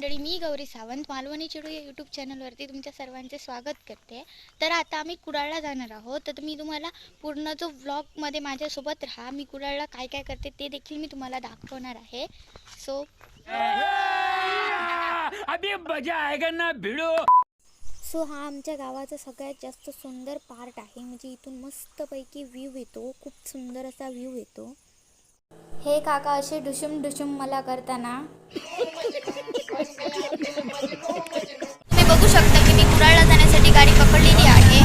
मंडळी, मी गौरी सावंत मालवणी चिडू या यूट्यूब चॅनलवरती तुमच्या सर्वांचे स्वागत करते। तर आता आम्ही कुडाळला जाणार आहोत। तर मी तुम्हाला पूर्ण जो व्लॉगमध्ये माझ्यासोबत राहा, मी कुडाळला काय काय करते ते देखील मी तुम्हाला दाखवणार आहे। सो अभी मजा आएगा ना भिड़ो। हा आमच्या गावाचा सगळ्यात जास्त सुंदर पार्ट आहे। म्हणजे इथून मस्तपैकी व्ह्यू येतो, खूप सुंदर असा व्ह्यू येतो। हे काका असे डुशुम डुशुम मला करताना तुम्ही बघू शकता की मी कुडाळला जाण्यासाठी गाडी पकडलेली आहे।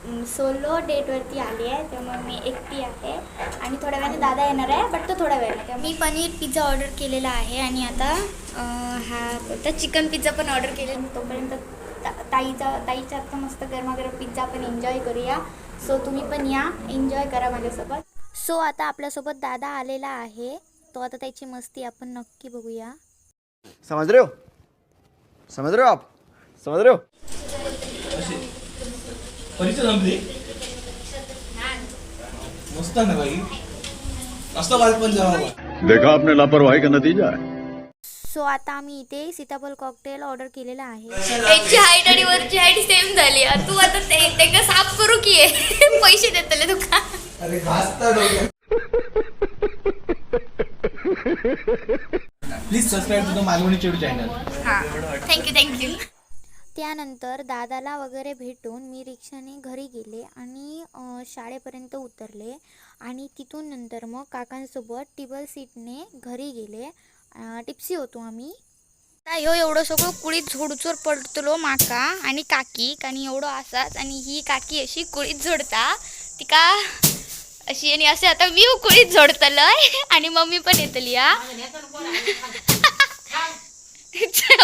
मी सोलो डेटवरती आली आहे, त्यामुळे मी एकटी आहे आणि थोड्या वेळाने दादा येणार आहे, बट तो थोड्या वेळाने। मी पनीर पिझ्झा ऑर्डर केलेला आहे आणि आता हा चिकन पिझ्झा पण ऑर्डर केलेला। तोपर्यंत ताईच्या हातचा मस्त गरमागरम पिझ्झा आपण एन्जॉय करूया। सो तुम्ही पण या, एन्जॉय करा माझ्यासोबत। सो आता आपल्यासोबत दादा आलेला आहे, तो आता त्याची मस्ती आपण नक्की बघूया। समझ रहे हो आप समझ रहे हो। परीक्षा संपली मस्त ना भाई, मस्त बालपण जावा। देखा आपने लापरवाही का नतीजा है। सो आता आम्ही इथे सीताफळ कॉकटेल ऑर्डर केलेला आहे। याची हाईट आणि वरची हाईट सेम झाली। तू आता ते का साफ करू की पैसे देतले तुका। अरे घासता डोक्यात। Please subscribe to the Malvani Chidu channel. हां, थँक्यू। त्यानंतर दादाला वगैरे भेटून मी रिक्षाने घरी गेले आणि शाळेपर्यंत उतरले आणि तिथून नंतर मग काकांसोबत टेबल सीटने घरी गेले। टिप्सी होतो आम्ही। ह्यो एवढं सगळं कुळीत झोडचोर पडतलो माका आणि काकीक, आणि एवढं असाच, आणि ही काकी अशी कुळीत झोडता तिका अशी, आणि असे आता मी कुळीत झोडतलय आणि मम्मी पण येतली।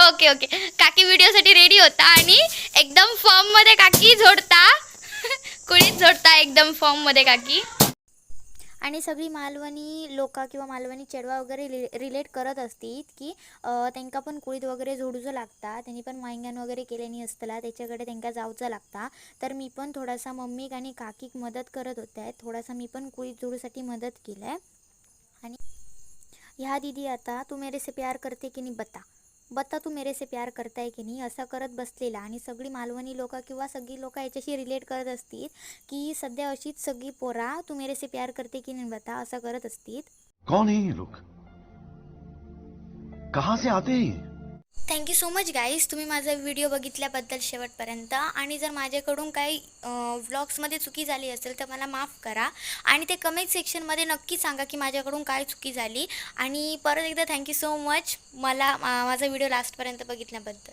ओके काकी व्हिडिओसाठी रेडी होता आणि एकदम फॉर्म मध्ये काकी झोडता कुळीत झोडता एकदम फॉर्म मध्ये काकी। आणि सगळी मालवणी लोक किंवा मालवणी चेडवा वगैरे रिलेट करत असतील की त्यांना पण कुळीत वगैरे जोडूचं लागता, त्यांनी पण वांग्यान वगैरे केल्यानी असतला, त्याच्याकडे त्यांना जाऊचं लागता। तर मी पण थोडासा मम्मीक आणि काकीक मदत करत होत्या, थोडासा मी पण कुळीत जोडूसाठी मदत केलं। आणि ह्या दीदी आता तू मेरे से प्यार करते की नाही बता तू मेरे से प्यार करताय की नाही असं करत बसलेला। आणि सगळी मालवणी लोक किंवा सगळी लोक याच्याशी रिलेट करत असतील की सध्या अशीच सगळी पोरा तू मेरे से प्यार करते की नाही बता असं करत असतील। कौन है ये लोग, कहाँ से आते हैं? थँक्यू सो मच गाईज, तुम्ही माझा व्हिडिओ बघितल्याबद्दल शेवटपर्यंत। आणि जर माझ्याकडून काही व्लॉग्समध्ये चुकी झाली असेल तर मला माफ करा आणि ते कमेंट सेक्शनमध्ये नक्की सांगा की माझ्याकडून काय चुकी झाली। आणि परत एकदा थँक्यू सो मच मला माझा व्हिडिओ लास्टपर्यंत बघितल्याबद्दल।